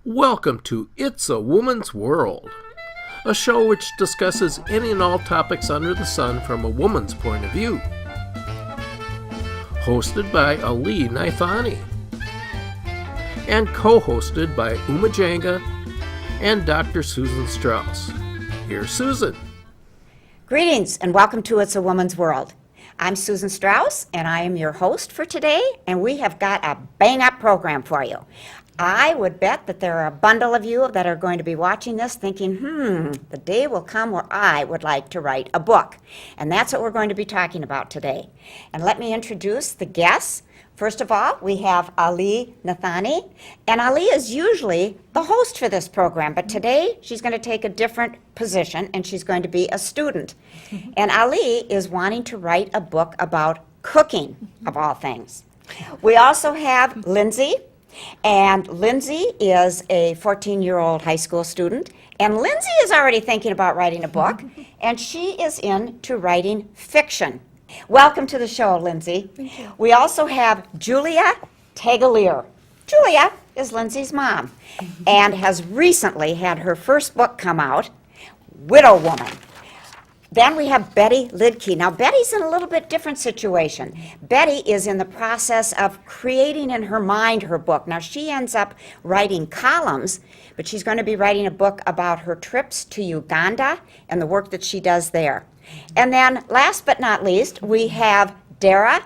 Welcome to It's a Woman's World, a show which discusses any and all topics under the sun from a woman's point of view. Hosted by Alli Naithani and co-hosted by Uma Janga and Dr. Susan Strauss. Here's Susan. Greetings and welcome to It's a Woman's World. I'm Susan Strauss and I am your host for today, and we have got a bang-up program for you. I would bet that there are a bundle of you that are going to be watching this thinking, the day will come where I would like to write a book. And that's what we're going to be talking about today. And let me introduce the guests. First of all, we have Alli Naithani. And Alli is usually the host for this program, but today she's going to take a different position and she's going to be a student. And Alli is wanting to write a book about cooking, of all things. We also have Lindsey. And Lindsey is a 14-year-old high school student. And Lindsey is already thinking about writing a book, and she is into writing fiction. Welcome to the show, Lindsey. Thank you. We also have Julia Tagliere. Julia is Lindsey's mom and has recently had her first book come out, Widow Woman. Then we have Betty Liedtke. Now, Betty's in a little bit different situation. Betty is in the process of creating in her mind her book. Now, she ends up writing columns, but she's going to be writing a book about her trips to Uganda and the work that she does there. And then, last but not least, we have Dara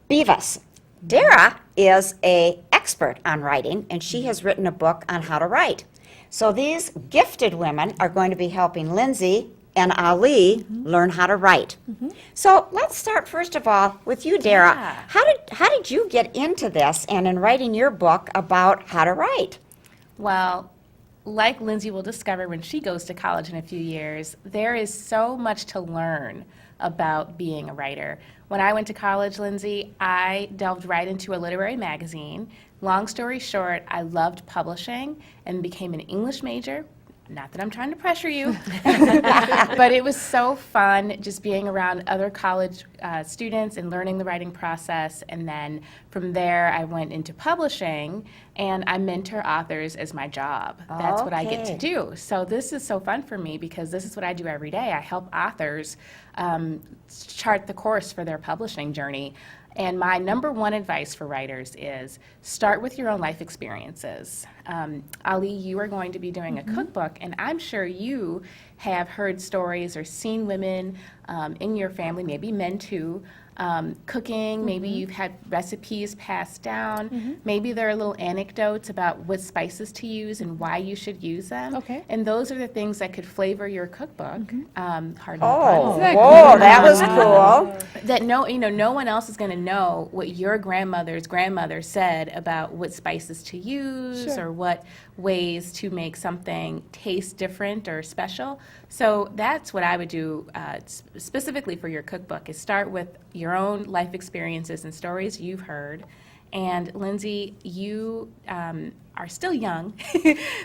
Beevas. Dara is an expert on writing, and she has written a book on how to write. So these gifted women are going to be helping Lindsey and Alli learn how to write. So let's start first of all with you, Dara. Yeah. How did you get into this and in writing your book about how to write? Well, like Lindsey will discover when she goes to college in a few years, there is so much to learn about being a writer. When I went to college, Lindsey, I delved right into a literary magazine. Long story short, I loved publishing and became an English major. Not that I'm trying to pressure you, but it was so fun just being around other college students and learning the writing process. And then from there, I went into publishing, and I mentor authors as my job. That's what I get to Okay. do. So this is so fun for me because this is what I do every day. I help authors chart the course for their publishing journey. And my number one advice for writers is start with your own life experiences. Alli, you are going to be doing a cookbook, and I'm sure you have heard stories or seen women in your family, maybe men too, cooking. Maybe you've had recipes passed down. Maybe there are little anecdotes about what spices to use and why you should use them. Okay. And those are the things that could flavor your cookbook. Pardon the Oh, pun. that whoa, good? that was cool. That no one else is going to know what your grandmother's grandmother said about what spices to use Sure. or what ways to make something taste different or special. So that's what I would do specifically for your cookbook, is start with your own life experiences and stories you've heard. And Lindsey, you are still young,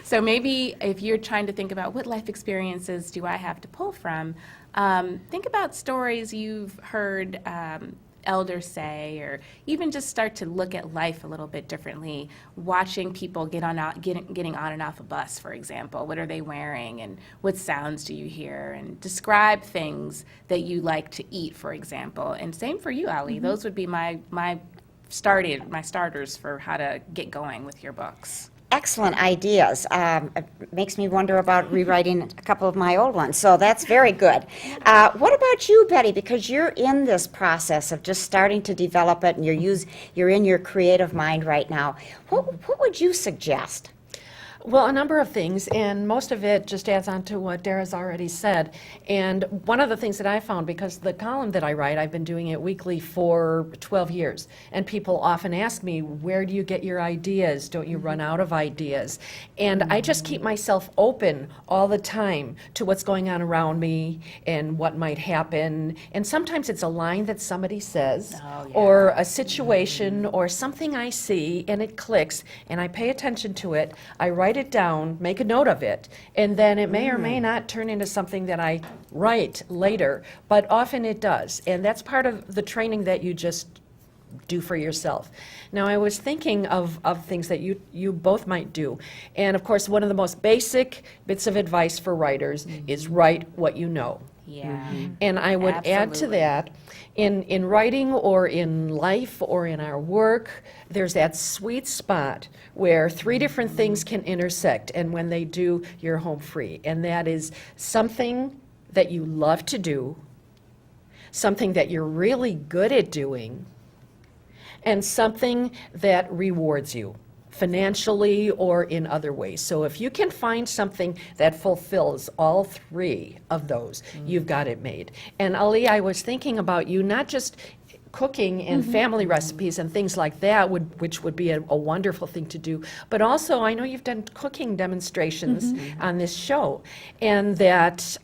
so maybe if you're trying to think about what life experiences do I have to pull from, think about stories you've heard elders say, or even just start to look at life a little bit differently, watching people getting on and off a bus, for example. What are they wearing, and what sounds do you hear? And describe things that you like to eat, for example. And same for you, Alli. Those would be my starters for how to get going with your books. Excellent ideas. It makes me wonder about rewriting a couple of my old ones, so that's very good. What about you, Betty? Because you're in this process of just starting to develop it, and you're in your creative mind right now. What would you suggest? Well, a number of things, and most of it just adds on to what Dara's already said. And one of the things that I found, because the column that I write, I've been doing it weekly for 12 years, and people often ask me, where do you get your ideas? Don't you run out of ideas? And I just keep myself open all the time to what's going on around me and what might happen. And sometimes it's a line that somebody says, or a situation, or something I see, and it clicks, and I pay attention to it. I write it down, make a note of it, and then it may or may not turn into something that I write later, but often it does. And that's part of the training that you just do for yourself. Now, I was thinking of things that you both might do. And of course, one of the most basic bits of advice for writers is write what you know. Yeah. And I would add to Absolutely. that, in writing or in life or in our work, there's that sweet spot where three different things can intersect, and when they do, you're home free. And that is something that you love to do, something that you're really good at doing, and something that rewards you financially or in other ways. So if you can find something that fulfills all three of those, you've got it made. And Ali, I was thinking about you not just cooking and family recipes and things like that, which would be a wonderful thing to do, but also I know you've done cooking demonstrations on this show, and that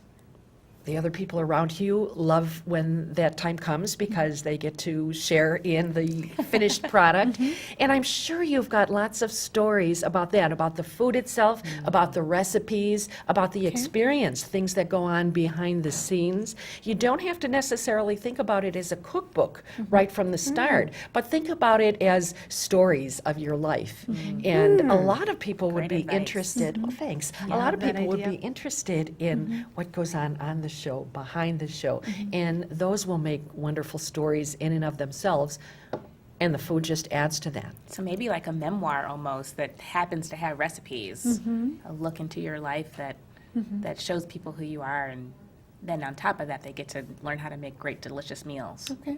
the other people around you love when that time comes because they get to share in the finished product. And I'm sure you've got lots of stories about that, about the food itself, about the recipes, about the experience, things that go on behind the scenes. You don't have to necessarily think about it as a cookbook right from the start, but think about it as stories of your life. And a lot of people would be advice. interested, oh thanks, a lot of people would be interested in what goes on the show, behind the show, and those will make wonderful stories in and of themselves, and the food just adds to that. So maybe like a memoir almost that happens to have recipes, a look into your life that shows people who you are, and then on top of that, they get to learn how to make great, delicious meals. Okay.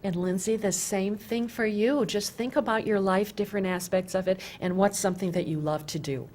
And Lindsay, the same thing for you. Just think about your life, different aspects of it, and what's something that you love to do.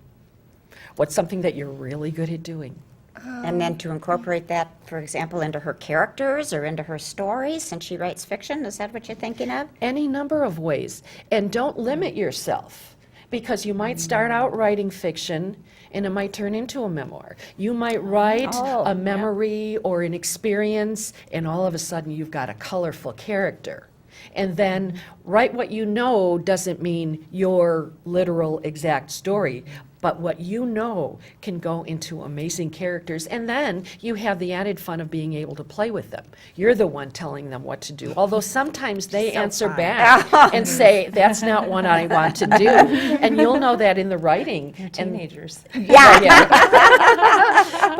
What's something that you're really good at doing. And then to incorporate that, for example, into her characters or into her stories, since she writes fiction, is that what you're thinking of? Any number of ways. And don't limit yourself, because you might start out writing fiction and it might turn into a memoir. You might write a memory or an experience, and all of a sudden you've got a colorful character. And then write what you know doesn't mean your literal exact story, but what you know can go into amazing characters, and then you have the added fun of being able to play with them. You're the one telling them what to do, although sometimes they answer back and say, that's not what I want to do. And you'll know that in the writing. They're teenagers. But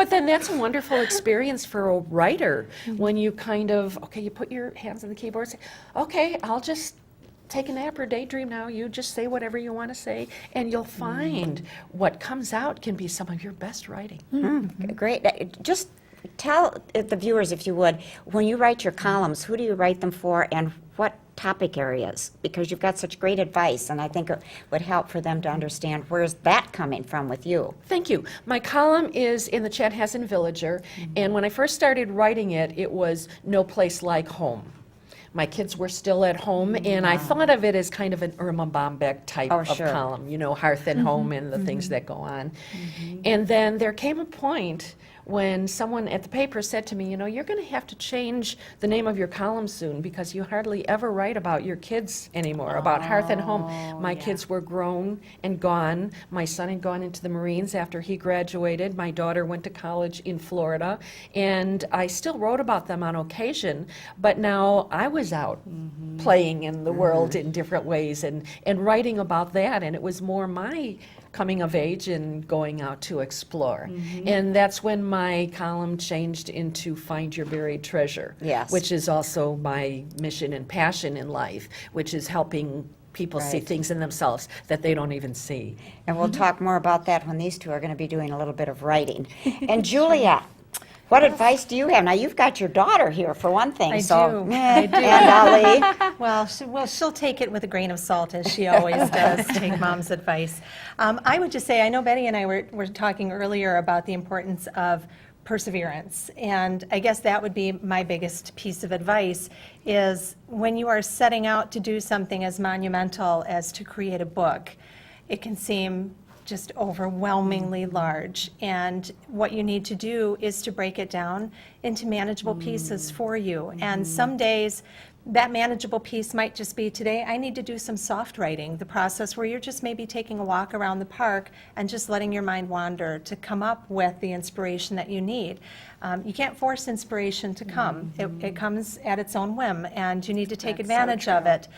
then that's a wonderful experience for a writer when you kind of, okay, you put your hands on the keyboard and say, okay, I'll just take a nap or daydream now. You just say whatever you want to say, and you'll find what comes out can be some of your best writing. Great. Just tell the viewers, if you would, when you write your columns, who do you write them for and what topic areas? Because you've got such great advice, and I think it would help for them to understand where's that coming from with you. Thank you. My column is in the Chanhassen Villager, and when I first started writing it, it was No Place Like Home. My kids were still at home, and I thought of it as kind of an Irma Bombeck type of column, you know, hearth and home and the things that go on. And then there came a point when someone at the paper said to me, you know, you're going to have to change the name of your column soon because you hardly ever write about your kids anymore, about hearth and home. My kids were grown and gone. My son had gone into the Marines after he graduated. My daughter went to college in Florida, and I still wrote about them on occasion, but now I was out playing in the world in different ways and writing about that, and it was more my coming of age and going out to explore. And that's when my column changed into Find Your Buried Treasure, which is also my mission and passion in life, which is helping people see things in themselves that they don't even see. And we'll talk more about that when these two are going to be doing a little bit of writing. And Julia, what advice do you have? Now, you've got your daughter here, for one thing. I so, do. And Ali. Well, she'll take it with a grain of salt, as she always does, take Mom's advice. I would just say, I know Betty and I were talking earlier about the importance of perseverance, and I guess that would be my biggest piece of advice, is when you are setting out to do something as monumental as to create a book, it can seem just overwhelmingly large, and what you need to do is to break it down into manageable pieces for you. And some days that manageable piece might just be today, I need to do some soft writing, the process where you're just maybe taking a walk around the park and just letting your mind wander to come up with the inspiration that you need. You can't force inspiration to come. It comes at its own whim, and you need to take advantage of it.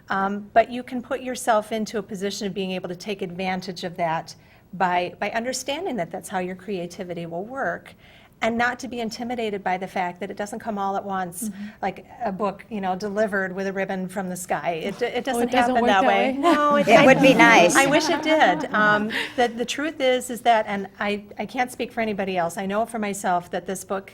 But you can put yourself into a position of being able to take advantage of that by understanding that that's how your creativity will work, and not to be intimidated by the fact that it doesn't come all at once, like a book, delivered with a ribbon from the sky. It doesn't happen work that that way. way? No, It would be nice. I wish it did. The truth is that, and I can't speak for anybody else, I know for myself that this book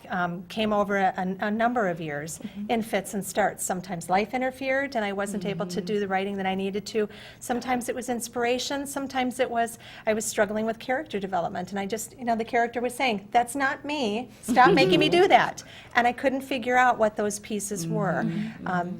came over a number of years in fits and starts. Sometimes life interfered and I wasn't able to do the writing that I needed to. Sometimes it was inspiration. Sometimes it was, I was struggling with character development, and I just, the character was saying, that's not me. Stop making me do that. And I couldn't figure out what those pieces were.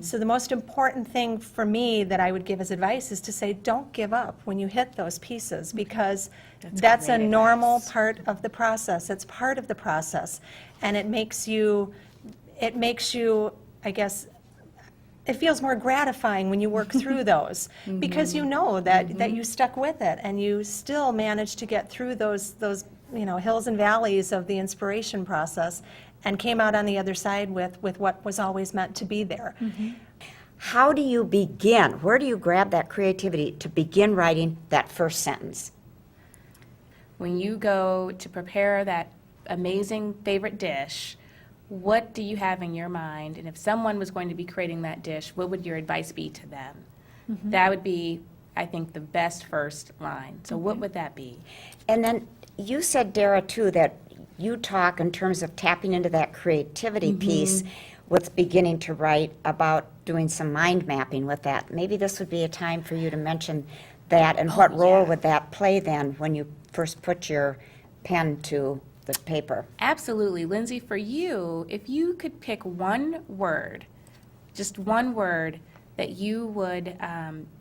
So the most important thing for me that I would give as advice is to say, don't give up when you hit those pieces, because that's a normal part of the process. It's part of the process. And it makes you, I guess, it feels more gratifying when you work through those, because you know that you stuck with it and you still managed to get through those hills and valleys of the inspiration process and came out on the other side with what was always meant to be there. How do you begin? Where do you grab that creativity to begin writing that first sentence? When you go to prepare that amazing favorite dish, what do you have in your mind? And if someone was going to be creating that dish, what would your advice be to them? That would be, I think, the best first line. So what would that be? And then you said, Dara, too, that you talk in terms of tapping into that creativity piece with beginning to write, about doing some mind mapping with that. Maybe this would be a time for you to mention that, and what role would that play then when you first put your pen to the paper? Absolutely. Lindsey, for you, if you could pick one word, just one word, that you would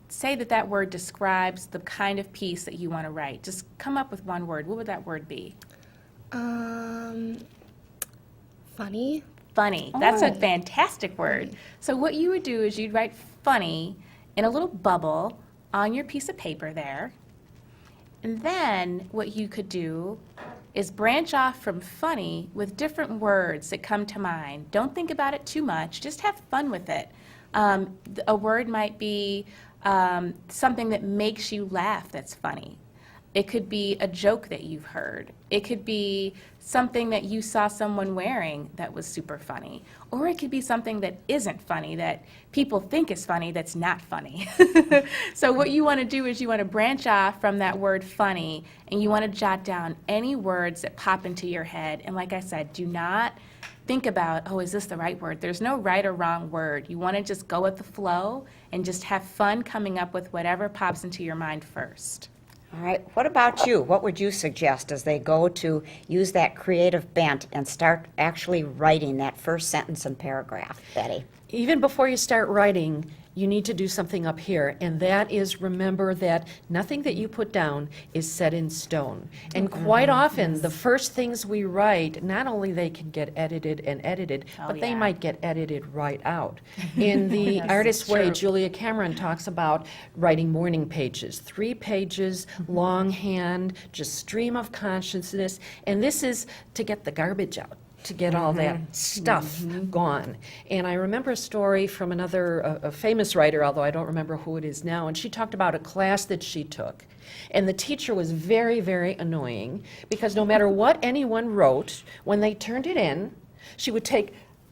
say that word describes the kind of piece that you want to write. Just come up with one word. What would that word be? Funny. Funny. That's a fantastic word. So what you would do is you'd write funny in a little bubble on your piece of paper there. And then what you could do is branch off from funny with different words that come to mind. Don't think about it too much. Just have fun with it. A word might be something that makes you laugh that's funny. It could be a joke that you've heard. It could be something that you saw someone wearing that was super funny. Or it could be something that isn't funny, that people think is funny, that's not funny. So what you want to do is you want to branch off from that word funny, and you want to jot down any words that pop into your head. And like I said, do not think about, oh, is this the right word? There's no right or wrong word. You want to just go with the flow and just have fun coming up with whatever pops into your mind first. All right, what about you? What would you suggest as they go to use that creative bent and start actually writing that first sentence and paragraph, Betty? Even before you start writing, you need to do something up here, and that is remember that nothing that you put down is set in stone. And quite often, the first things we write, not only they can get edited and edited, but they might get edited right out. In The Artist's Way, Julia Cameron talks about writing morning pages, 3 pages, longhand, just stream of consciousness, and this is to get the garbage out, to get all that stuff gone. And I remember a story from another a famous writer, although I don't remember who it is now, and she talked about a class that she took. And the teacher was very, very annoying, because no matter what anyone wrote, when they turned it in, she would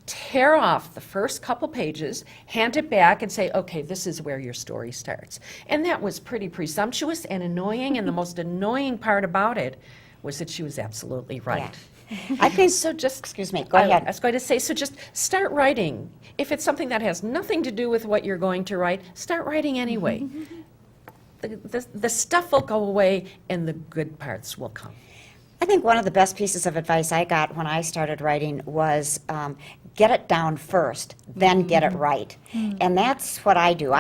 tear off the first couple pages, hand it back, and say, okay, this is where your story starts. And that was pretty presumptuous and annoying, and the most annoying part about it was that she was absolutely right. Yeah. I think So just, excuse me, go I ahead. was going to say, so just start writing. If it's something that has nothing to do with what you're going to write, start writing anyway. The stuff will go away and the good parts will come. I think one of the best pieces of advice I got when I started writing was get it down first, then get it right. And that's what I do. great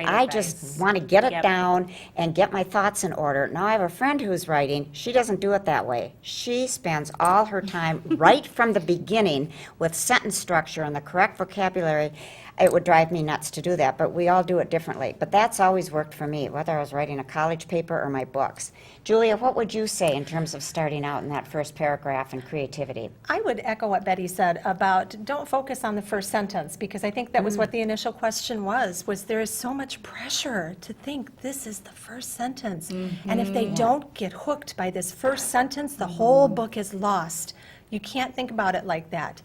I advice. just want to get it Yep. down and get my thoughts in order. Now I have a friend who's writing. She doesn't do it that way. She spends all her time right from the beginning with sentence structure and the correct vocabulary. it would drive me nuts to do that, but we all do it differently. But that's always worked for me, whether I was writing a college paper or my books. Julia, what would you say in terms of starting out in that first paragraph and creativity? I would echo what Betty said about don't focus on the first sentence, because I think that was what the initial question was there is so much pressure to think this is the first sentence. And if they don't get hooked by this first sentence, the whole book is lost. You can't think about it like that.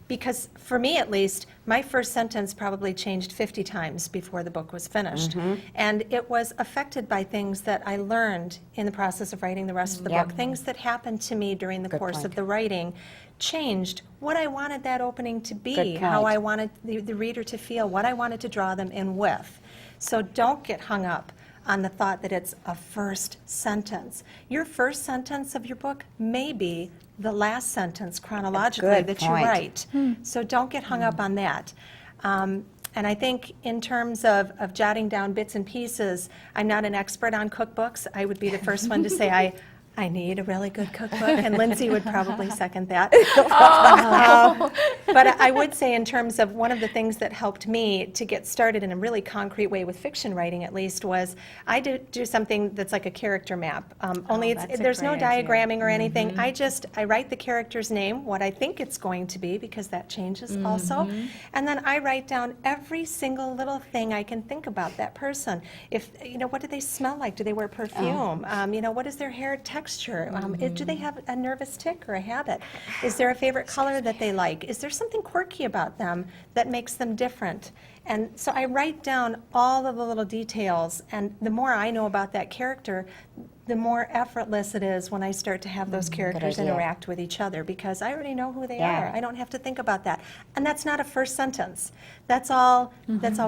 Because for me, at least, my first sentence probably changed 50 times before the book was finished. And it was affected by things that I learned in the process of writing the rest of the book. Things that happened to me during the course of the writing changed what I wanted that opening to be, how I wanted the reader to feel, what I wanted to draw them in with. So don't get hung up on the thought that it's a first sentence. Your first sentence of your book may be the last sentence chronologically that you write. So don't get hung up on that. And I think in terms of jotting down bits and pieces, I'm not an expert on cookbooks. I would be the first one to say I need a really good cookbook, and Lindsay would probably second that. But I would say in terms of one of the things that helped me to get started in a really concrete way with fiction writing, at least, was I do something that's like a character map. Only there's no diagramming or anything. I write the character's name, what I think it's going to be, because that changes also. And then I write down every single little thing I can think about that person. If, what do they smell like? Do they wear perfume? What is their hair texture? Do they have a nervous tick or a habit? Is there a favorite color that they like? Is there something quirky about them that makes them different? And so I write down all of the little details, and the more I know about that character, the more effortless it is when I start to have those characters interact with each other, because I already know who they are. I don't have to think about that. And that's not a first sentence. That's all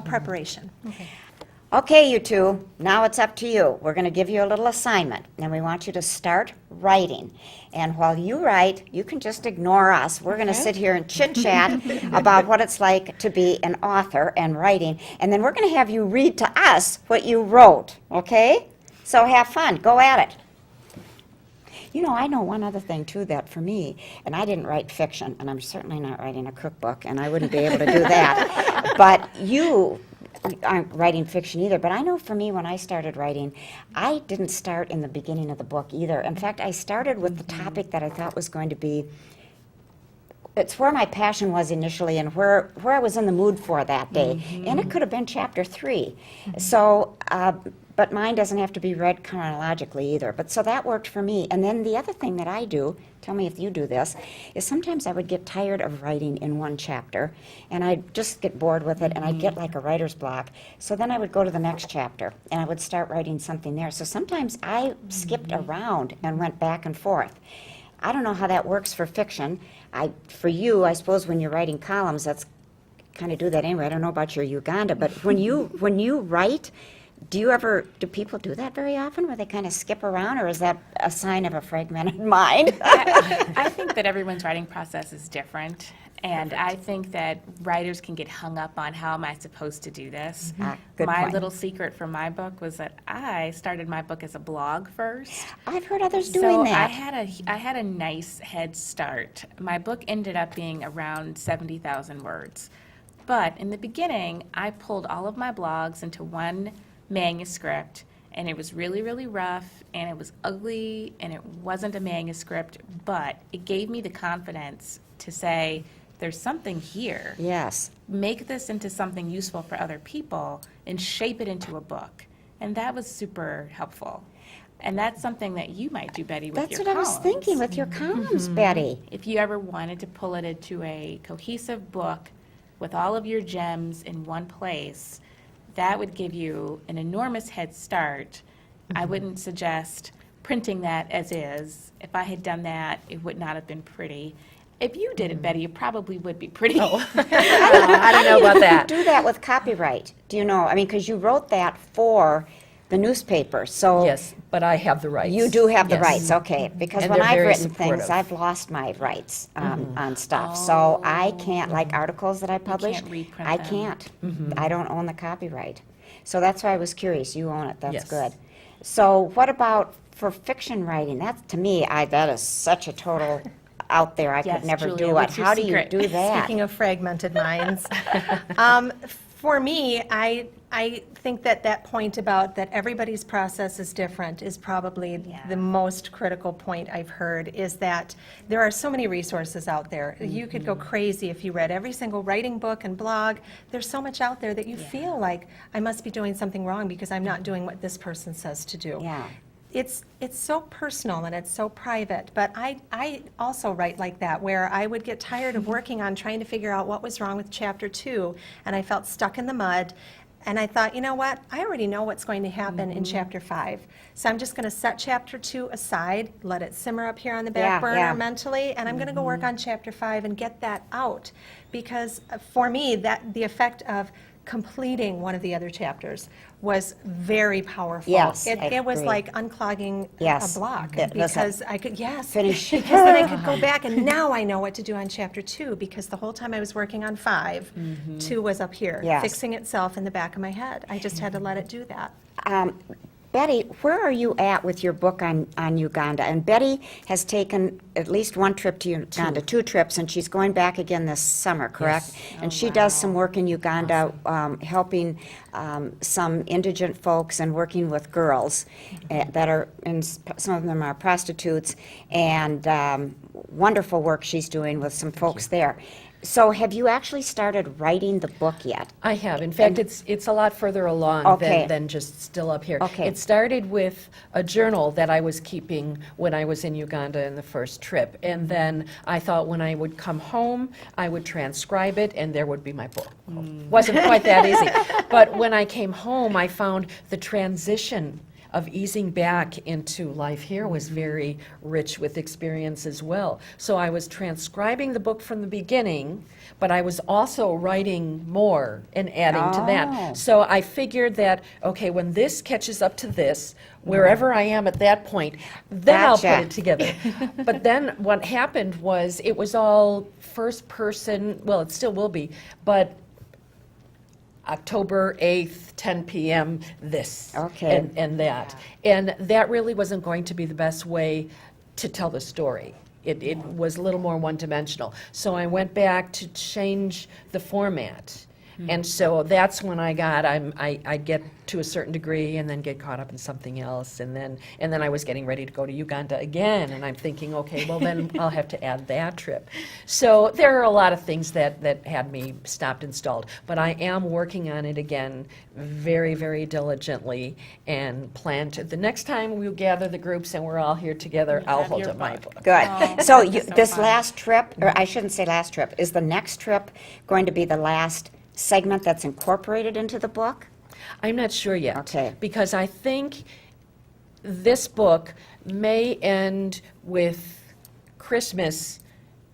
preparation. Okay, you two, now it's up to you. We're going to give you a little assignment, and we want you to start writing. And while you write, you can just ignore us. We're going to sit here and chit-chat about what it's like to be an author and writing, and then we're going to have you read to us what you wrote, okay? So have fun. Go at it. I know one other thing, too, that for me, and I didn't write fiction, and I'm certainly not writing a cookbook, and I wouldn't be able to do that, but you aren't writing fiction either, but I know for me when I started writing, I didn't start in the beginning of the book either. In fact, I started with the topic that I thought was going to be, it's where my passion was initially and where I was in the mood for that day. And it could have been chapter 3. So, but mine doesn't have to be read chronologically either. But so that worked for me. And then the other thing that I do, tell me if you do this, is sometimes I would get tired of writing in one chapter, and I'd just get bored with it, and I'd get like a writer's block. So then I would go to the next chapter, and I would start writing something there. So sometimes I skipped around and went back and forth. I don't know how that works for fiction. For you, I suppose when you're writing columns, that's kind of do that anyway. I don't know about your Uganda, but when you write, do people do that very often, where they kind of skip around, or is that a sign of a fragmented mind? I think that everyone's writing process is different, and I think that writers can get hung up on how am I supposed to do this. Good my point. little secret for my book was that I started my book as a blog first. I've heard others doing that. I had a nice head start. My book ended up being around 70,000 words. But in the beginning, I pulled all of my blogs into one manuscript, and it was really, really rough, and it was ugly, and it wasn't a manuscript, but it gave me the confidence to say, there's something here. Yes. Make this into something useful for other people and shape it into a book. And that was super helpful. And that's something that you might do, Betty, with That's your what columns. I was thinking with your columns, Betty. If you ever wanted to pull it into a cohesive book with all of your gems in one place, that would give you an enormous head start. I wouldn't suggest printing that as is. If I had done that, it would not have been pretty. If you did it, Betty, it probably would be pretty. I don't know about that. Do that with copyright. Do you know? I mean, because you wrote that for the newspaper, so Yes, but I have the rights. you do have the Yes. rights, okay. Because And when they're I've very written things, supportive. I've lost my rights on stuff. So I can't, like articles that I publish, can't reprint I them. can't. I don't own the copyright. So that's why I was curious. You own it. That's Yes. good. So what about for fiction writing? That's, to me, that is such a total out there. I Yes, could never Julia, do it. what's your How do you secret? do that? Speaking of fragmented minds, for me, I think that point about that everybody's process is different is probably the most critical point I've heard, is that there are so many resources out there. You could go crazy if you read every single writing book and blog. There's so much out there that you feel like I must be doing something wrong because I'm not doing what this person says to do. Yeah. It's so personal and it's so private, but I also write like that, where I would get tired of working on trying to figure out what was wrong with chapter 2, and I felt stuck in the mud, and I thought, you know what, I already know what's going to happen in chapter 5, so I'm just going to set chapter 2 aside, let it simmer up here on the back burner mentally, and I'm going to go work on chapter 5 and get that out, because for me, that the effect of completing one of the other chapters was very powerful. Yes, It was agree. like unclogging Yes, a block, it was because I could, finish. because then I could go back and now I know what to do on chapter 2, because the whole time I was working on 5, 2 was up here, Yes. fixing itself in the back of my head. I just had to let it do that. Betty, where are you at with your book on Uganda? And Betty has taken at least one trip to Uganda, 2 trips, and she's going back again this summer, correct? And she does some work in Uganda, helping some indigent folks and working with girls that are, some of them are prostitutes, and wonderful work she's doing with some folks there. So have you actually started writing the book yet? I have. In fact, it's a lot further along Okay. than just still up here. Okay. It started with a journal that I was keeping when I was in Uganda in the first trip. And then I thought when I would come home, I would transcribe it, and there would be my book. Wasn't quite that easy. But when I came home, I found the transition of easing back into life here was very rich with experience as well. So I was transcribing the book from the beginning, but I was also writing more and adding to Oh. that. So I figured that, okay, when this catches up to this, wherever I am at that point, then I'll Gotcha. put it together. But then what happened was it was all first person, well, it still will be, but October 8th, 10 p.m., this. Okay. And that. And that really wasn't going to be the best way to tell the story. It was a little more one-dimensional. So I went back to change the format. And so that's when I get to a certain degree and then get caught up in something else. And then I was getting ready to go to Uganda again. And I'm thinking, okay, well then I'll have to add that trip. So there are a lot of things that had me stopped and stalled. But I am working on it again very, very diligently and plan to. The next time we gather the groups and we're all here together, I'll have hold your up my book. book. Good. Oh, So this is so this fun. last trip, or I shouldn't say last trip, is the next trip going to be the last segment that's incorporated into the book? I'm not sure yet. Okay. Because I think this book may end with Christmas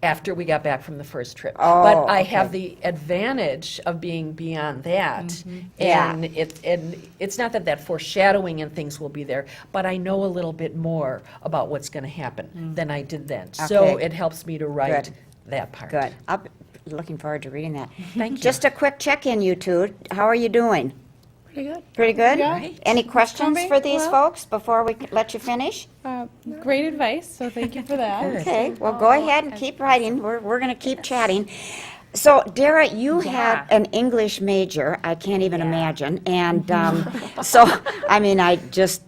after we got back from the first trip. Oh, But I okay. have the advantage of being beyond that. Yeah. And it's not that foreshadowing and things will be there, but I know a little bit more about what's going to happen than I did then. So Okay. it helps me to write Good. that part. Good. I'll be looking forward to reading that. Thank you. Just a quick check-in, you two. How are you doing? Pretty good. Pretty good? Yeah. Right. Any questions Coming for these well. folks before we let you finish? Great advice, so thank you for that. Okay, well, go ahead and keep writing. We're going to keep chatting. So, Dara, you had Yeah. an English major, I can't even imagine, and so, I mean, I just,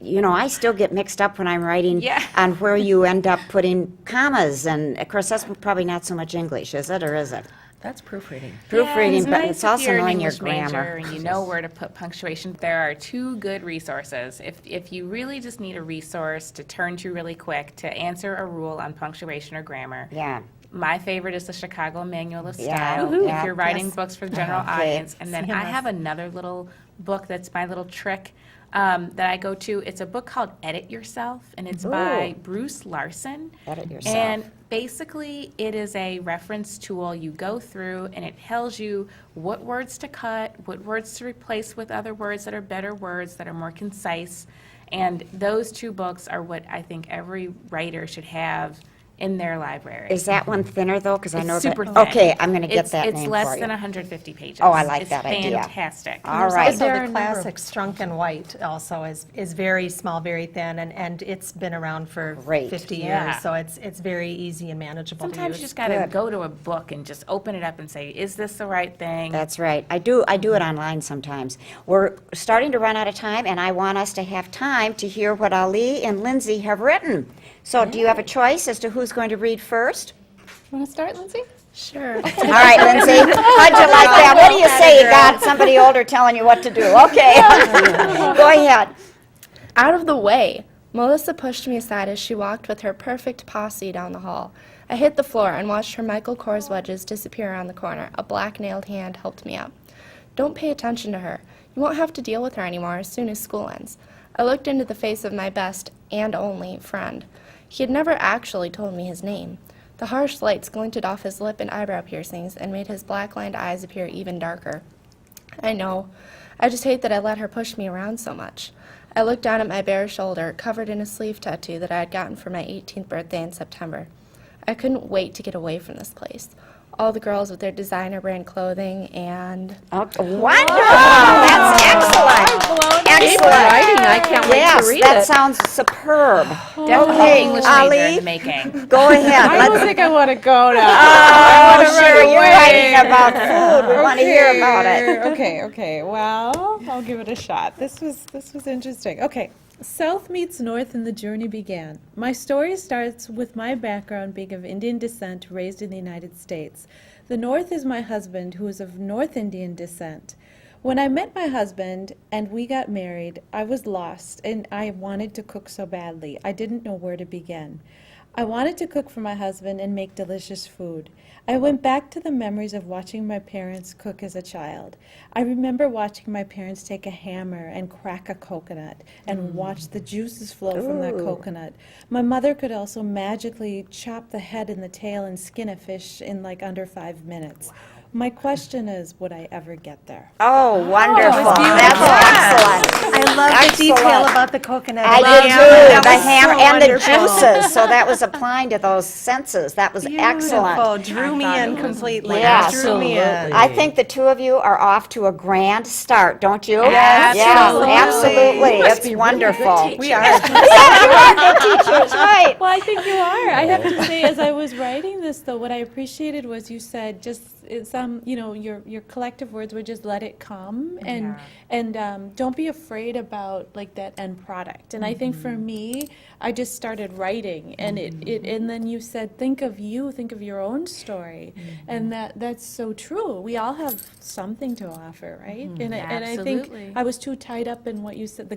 I still get mixed up when I'm writing Yeah. on where you end up putting commas, and of course, that's probably not so much English, is it, or is it? That's proofreading. Proofreading, but nice it's if also you're an knowing your English major grammar. and you know where to put punctuation. There are 2 good resources. If you really just need a resource to turn to really quick to answer a rule on punctuation or grammar, Yeah. my favorite is the Chicago Manual of Yeah, Style. woohoo. If Yeah, you're writing yes. books for the general Okay. audience. And then I Same have another little book that's my little trick that I go to. It's a book called Edit Yourself, and it's by Ooh. Bruce Larson. Edit Yourself. And basically, it is a reference tool. You go through, and it tells you what words to cut, what words to replace with other words that are better words, that are more concise. And those 2 books are what I think every writer should have in their library. Is that one thinner, though? Because I It's know that. super thin. Okay, I'm going to get It's- that name It's for less you. than 150 pages. Oh, I like that idea. It's fantastic. All right. Also, There are a the number of- classic Strunk and White also is very small, very thin, and it's been around for Great. 50 Yeah. years, so it's very easy and manageable to Sometimes you use. just got to Good. go to a book and just open it up and say, is this the right thing? That's right. I do it online sometimes. We're starting to run out of time, and I want us to have time to hear what Alli and Lindsey have written. So do you have a choice as to who's going to read first? Want to start, Lindsay? Sure. All right, Lindsay, how'd you like that? What do you say? You got somebody older telling you what to do. Okay. Go ahead. Out of the way! Melissa pushed me aside as she walked with her perfect posse down the hall. I hit the floor and watched her Michael Kors wedges disappear around the corner. A black-nailed hand helped me up. Don't pay attention to her. You won't have to deal with her anymore as soon as school ends. I looked into the face of my best and only friend. He had never actually told me his name. The harsh lights glinted off his lip and eyebrow piercings and made his black-lined eyes appear even darker. I know. I just hate that I let her push me around so much. I looked down at my bare shoulder, covered in a sleeve tattoo that I had gotten for my 18th birthday in September. I couldn't wait to get away from this place. All the girls with their designer brand clothing and... Wonderful! That's excellent. Keep writing, I can't wait Yes, to read that it. sounds superb. Definitely Okay, English major in Ali, the making. go ahead. I Let's- don't think I want to go now. Oh, sure, you're writing about food. We want to hear about it. Okay. Well, I'll give it a shot. This was interesting. Okay. South meets North and the journey began. My story starts with my background being of Indian descent, raised in the United States. The North is my husband, who is of North Indian descent. When I met my husband and we got married, I was lost and I wanted to cook so badly. I didn't know where to begin. I wanted to cook for my husband and make delicious food. I went back to the memories of watching my parents cook as a child. I remember watching my parents take a hammer and crack a coconut and watch the juices flow from that coconut. My mother could also magically chop the head and the tail and skin a fish in like under 5 minutes. My question is, would I ever get there? Oh, wonderful. That's excellent. I love the detail Excellent. about the coconut. I and did the ham. too, That the was hammer so and the wonderful. juices. So that was applying to those senses. That was excellent. Beautiful. Drew me in completely. Yes. Drew me in. I think the two of you are off to a grand start, don't you? Yes, Yeah, absolutely. absolutely. It's wonderful. We are. Yeah, you are good teachers, right? Well, I think you are. I have to say, as I was writing this, though, what I appreciated was you said just some, your collective words were just let it come, and don't be afraid about like that end product. And I think for me, I just started writing, and and then you said think of your own story, and that's so true. We all have something to offer, right? And I think Absolutely. I was too tied up in what you said.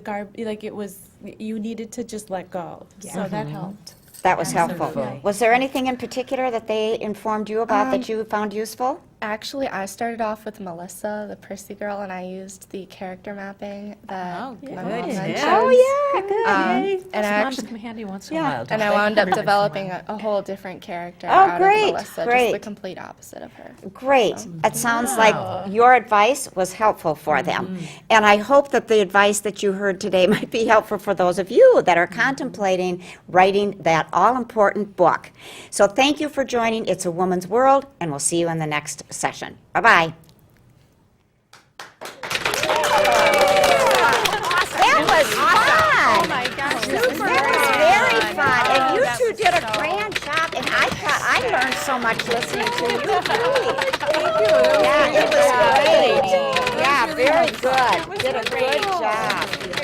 You needed to just let go. So that helped. That was helpful. Absolutely. Was there anything in particular that they informed you about that you found useful? Actually, I started off with Melissa, the prissy girl, and I used the character mapping that my mom mentioned. Oh, yeah, good. And I Moms actually, come handy once in a while, don't and I they? wound up developing a whole different character Oh, out great, of Melissa, great. just the complete opposite of her. Great. It sounds like your advice was helpful for them. And I hope that the advice that you heard today might be helpful for those of you that are contemplating writing that all-important book. So thank you for joining It's a Woman's World, and we'll see you in the next session. Bye-bye. That was fun. Oh my gosh. That was very fun. And you two did a grand job, and I learned so much listening to you too. Thank you. Yeah, it was great. Yeah, very good. Did a great job.